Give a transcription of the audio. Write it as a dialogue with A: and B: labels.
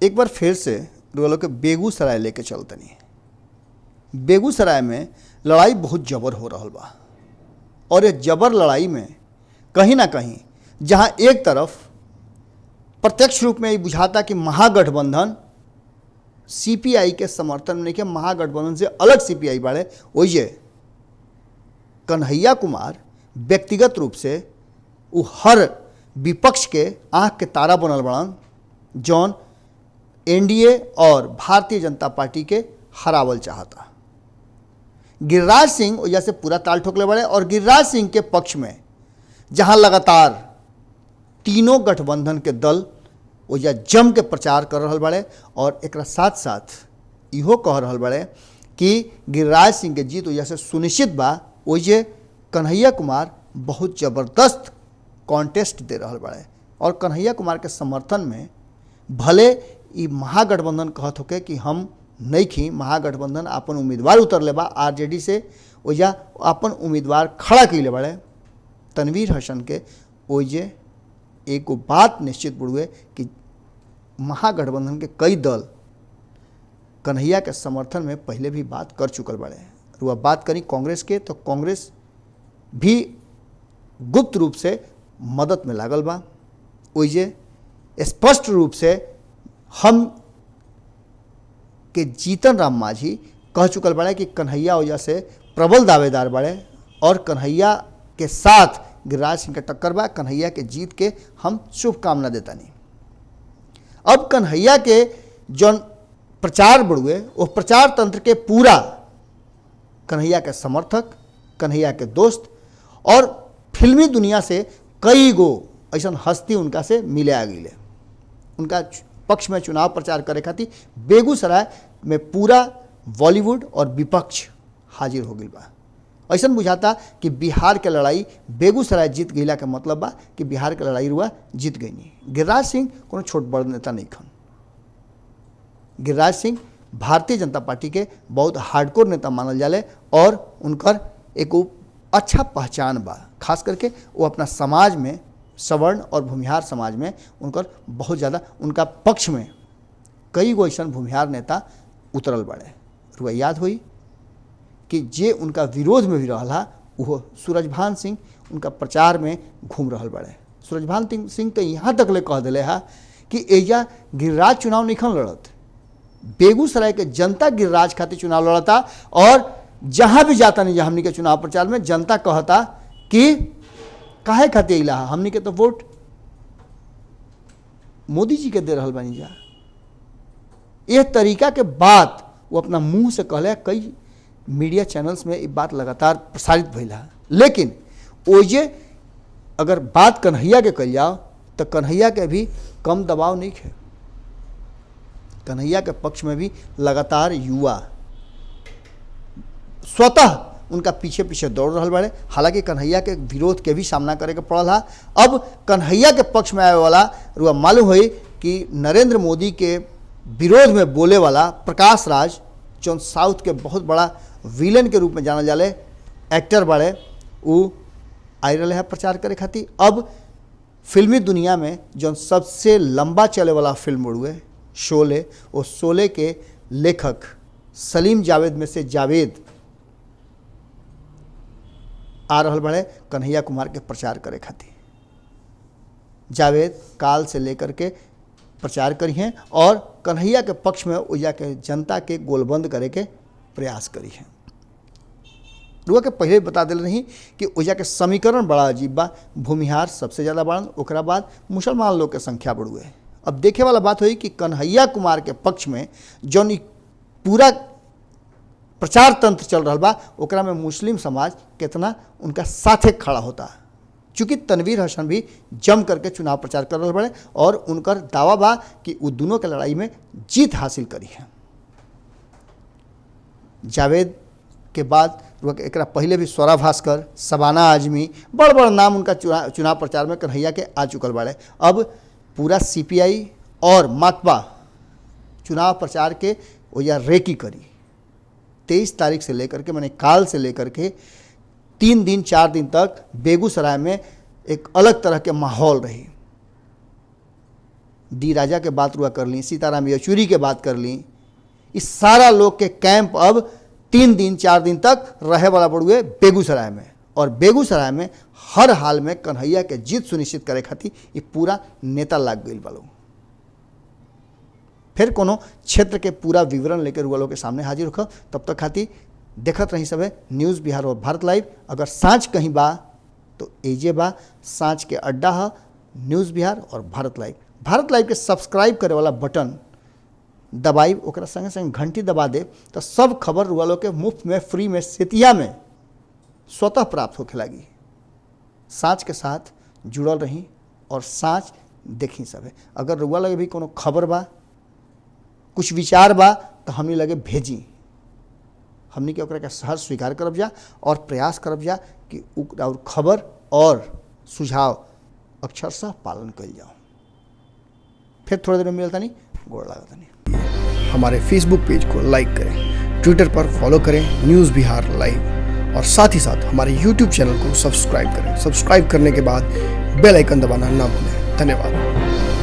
A: एक बार फिर से लोग के बेगूसराय लेके चलतनी। बेगूसराय में लड़ाई बहुत जबर हो रहा बा और ये जबर लड़ाई में कहीं ना कहीं जहां एक तरफ प्रत्यक्ष रूप में ये बुझाता कि महागठबंधन सीपीआई के समर्थन में नहीं के, महागठबंधन से अलग सीपीआई बाड़े, वही कन्हैया कुमार व्यक्तिगत रूप से वो हर विपक्ष के आँख के तारा बनल बड़न जौन एनडीए और भारतीय जनता पार्टी के हरावल चाहता। गिरिराज सिंह वजह से पूरा ताल ठोकले बड़े और गिरिराज सिंह के पक्ष में जहां लगातार तीनों गठबंधन के दल वजह जम के प्रचार कर रहा बड़े और एक साथ साथ इहो कह रहा बड़े कि गिरिराज सिंह के जीत वजह से सुनिश्चित बा। वही कन्हैया कुमार बहुत ज़बरदस्त कॉन्टेस्ट दे रहा बड़े और कन्हैया कुमार के समर्थन में भले ये महागठबंधन कहत होके कि हम नहीं खी, महागठबंधन अपन उम्मीदवार उतरले बा आरजेडी से, वजह अपन उम्मीदवार खड़ा कैले बड़े तनवीर हसन के। वजह एक बात निश्चित बुढ़ुए कि महागठबंधन के कई दल कन्हैया के समर्थन में पहले भी बात कर चुकल बड़े। वह बात करी कांग्रेस के तो कांग्रेस भी गुप्त रूप से मदद में लागल बा। वही स्पष्ट रूप से हम के जीतन राम मांझी कह चुकल बड़े कि कन्हैया वजह से प्रबल दावेदार बड़े और कन्हैया के साथ गिरिराज सिंह के टक्कर बा। कन्हैया के जीत के हम शुभकामना देता नहीं। अब कन्हैया के जौन प्रचार बढ़ुए वो प्रचार तंत्र के पूरा कन्हैया के समर्थक, कन्हैया के दोस्त और फिल्मी दुनिया से कई गो ऐसा हस्ती उनका से मिले आ गई। उनका पक्ष में चुनाव प्रचार करे खातिर बेगूसराय में पूरा बॉलीवुड और विपक्ष हाजिर हो गई बा। ऐसा बुझाता कि बिहार के लड़ाई बेगूसराय जीत गईला के मतलब बा कि बिहार के लड़ाई रुआ जीत गई नहीं। गिरिराज सिंह कोनो छोट बड़ नेता नहीं खन। गिरिराज सिंह भारतीय जनता पार्टी के बहुत हार्डकोर नेता मानल जाले और उनकर एक अच्छा पहचान बा। खास करके वो अपना समाज में, सवर्ण और भूमिहार समाज में उनकर बहुत ज़्यादा उनका पक्ष में कई गो ऐसा भूमिहार नेता उतरल बड़े। रुआ याद हुई कि जे उनका विरोध में भी रहा वो सूरजभान सिंह उनका प्रचार में घूम रहा बड़े। सूरजभान सिंह तो यहाँ तक ले कह दिले है कि एजा गिरिराज चुनाव नहीं खन लड़त, बेगूसराय के जनता गिरिराज खातिर चुनाव लड़ता और जहाँ भी जाता नहीं, हमनी के चुनाव प्रचार में जनता कहता कि काहे खातिर इला, हमनी के तो वोट मोदी जी के दे रहा बानी जा। यह तरीका के बात वो अपना मुंह से कहले, कई मीडिया चैनल्स में ये बात लगातार प्रसारित भइला। लेकिन ओजे अगर बात कन्हैया के कल जाओ तो कन्हैया के भी कम दबाव नहीं है। कन्हैया के पक्ष में भी लगातार युवा स्वतः उनका पीछे पीछे दौड़ रहा बड़े। हालांकि कन्हैया के विरोध के भी सामना करे के पड़ल है। अब कन्हैया के पक्ष में आए वाला रुआ मालूम हुई कि नरेंद्र मोदी के विरोध में बोले वाला प्रकाश राज जो साउथ के बहुत बड़ा विलन के रूप में जानल जाले एक्टर बड़े, वो आई रहे हैं प्रचार करे खातिर। अब फिल्मी दुनिया में जो सबसे लंबा चले वाला फिल्म उड़ुए शोले, वो शोले के लेखक सलीम जावेद में से जावेद आ रहा बड़े कन्हैया कुमार के प्रचार करे खातिर। जावेद काल से लेकर के प्रचार करी हैं और कन्हैया के पक्ष में ओजा के जनता के गोलबंद करे के प्रयास करी हैं। रुआ के पहले बता दिल नहीं कि ओजा के समीकरण बड़ा अजीब बा। भूमिहार सबसे ज़्यादा बढ़न, ओकरा बाद मुसलमान लोग के संख्या बढ़ुए। अब देखे वाला बात हुई कि कन्हैया कुमार के पक्ष में जौन पूरा प्रचार तंत्र चल रहा बा ओकरा में मुस्लिम समाज कितना उनका साथे खड़ा होता। चूँकि तनवीर हसन भी जम करके चुनाव प्रचार कर रहे बड़े और उनकर दावा बा कि वो दोनों के लड़ाई में जीत हासिल करी है। जावेद के बाद एक पहले भी स्वरा भास्कर, शबाना आजमी, बड़ बड़ नाम उनका चुनाव प्रचार में कन्हैया के आ चुकल बड़े। अब पूरा सीपीआई और माकपा चुनाव प्रचार के वजह रेकी करी। 23 तारीख से लेकर के मैंने काल से लेकर के 3 दिन 4 दिन तक बेगूसराय में एक अलग तरह के माहौल रही। डी राजा के बात रुआ कर ली, सीताराम येचुरी के बात कर ली, इस सारा लोग के कैंप अब 3 दिन 4 दिन तक रहे वाला पड़ुए बेगूसराय में। और बेगूसराय में हर हाल में कन्हैया के जीत सुनिश्चित करे खातिर ये पूरा नेता लाग गई वालों। फिर कोनो क्षेत्र के पूरा विवरण लेकर रुआ लोग के सामने हाजिर होकर, तब तक खातिर देखत रही सब न्यूज़ बिहार और भारत लाइव। अगर सांच कहीं बा तो एजे बा, सांच के अड्डा है न्यूज़ बिहार और भारत लाइव। भारत लाइव के सब्सक्राइब करे वाला बटन दबाई, ओकरा संगे संगे घंटी दबा दे तो सब खबर रुआ लोग के मुफ्त में फ्री में सेतिया में स्वतः प्राप्त होके लगी। सांच के साथ जुड़ल रही और सांच देखी सब। अगर रुआ लगे भी कोनो खबर बा, कुछ विचार बा तो हमने लगे भेजी, हमने के ओकरा के सहज स्वीकार करब जा और प्रयास करब जा कि और खबर और सुझाव अक्षरशः पालन कल जाओ। फिर थोड़ी देर में मिलता नहीं, गोड़ लागता नहीं।
B: हमारे फेसबुक पेज को लाइक करें, ट्विटर पर फॉलो करें न्यूज़ बिहार लाइव, और साथ ही साथ हमारे यूट्यूब चैनल को सब्सक्राइब करें। सब्सक्राइब करने के बाद बेल आइकन दबाना ना भूलें। धन्यवाद।